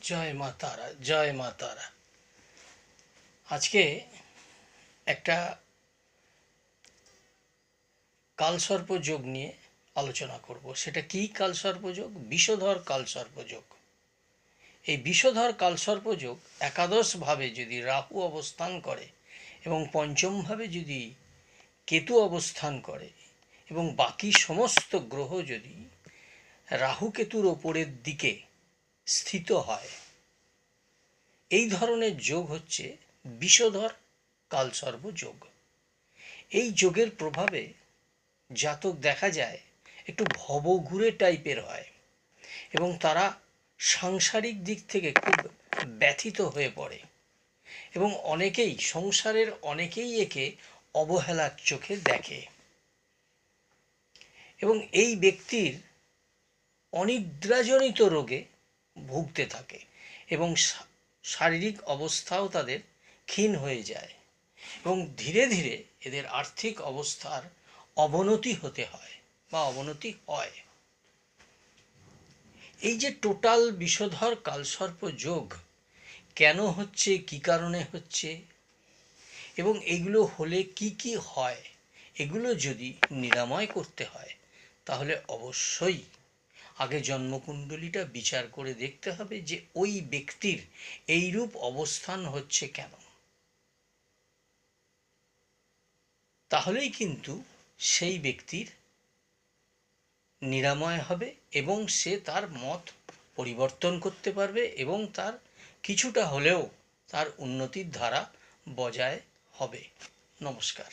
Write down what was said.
জয় মা তারা, জয় মা তারা। আজকে একটা কালসর্প যোগ নিয়ে আলোচনা করব। সেটা কি কালসর্প যোগ? বিষধর কালসর্প যোগ। এই বিষধর কালসর্প যোগ একাদশভাবে যদি রাহু অবস্থান করে এবং পঞ্চমভাবে যদি কেতু অবস্থান করে এবং বাকি সমস্ত গ্রহ যদি রাহু কেতুর ওপরের দিকে স্থিত হয়, এই ধরনের যোগ হচ্ছে বিষধর কালসর্প যোগ। এই যোগের প্রভাবে জাতক দেখা যায় একটু ভবঘুরে টাইপের হয় এবং তারা সাংসারিক দিক থেকে খুব ব্যথিত হয়ে পড়ে এবং সংসারের অনেকেই একে অবহেলার চোখে দেখে এবং এই ব্যক্তির অনিদ্রাজনিত রোগে ভুগতে থাকে এবং শারীরিক অবস্থাও তাদের ক্ষীণ হয়ে যায় এবং ধীরে ধীরে এদের আর্থিক অবস্থার অবনতি হয়। এই যে টোটাল বিষধর কালসর্প যোগ কেন হচ্ছে, কি কারণে হচ্ছে এবং এগুলো হলে কি কি হয়, এগুলো যদি নিরাময় করতে হয় তাহলে অবশ্যই আগে জন্মকুণ্ডলীটা বিচার করে দেখতে হবে যে ওই ব্যক্তির এইরূপ অবস্থান হচ্ছে কেন। তাহলেই কিন্তু সেই ব্যক্তির নিরাময় হবে এবং সে তার মত পরিবর্তন করতে পারবে এবং তার কিছুটা হলেও তার উন্নতির ধারা বজায় হবে। নমস্কার।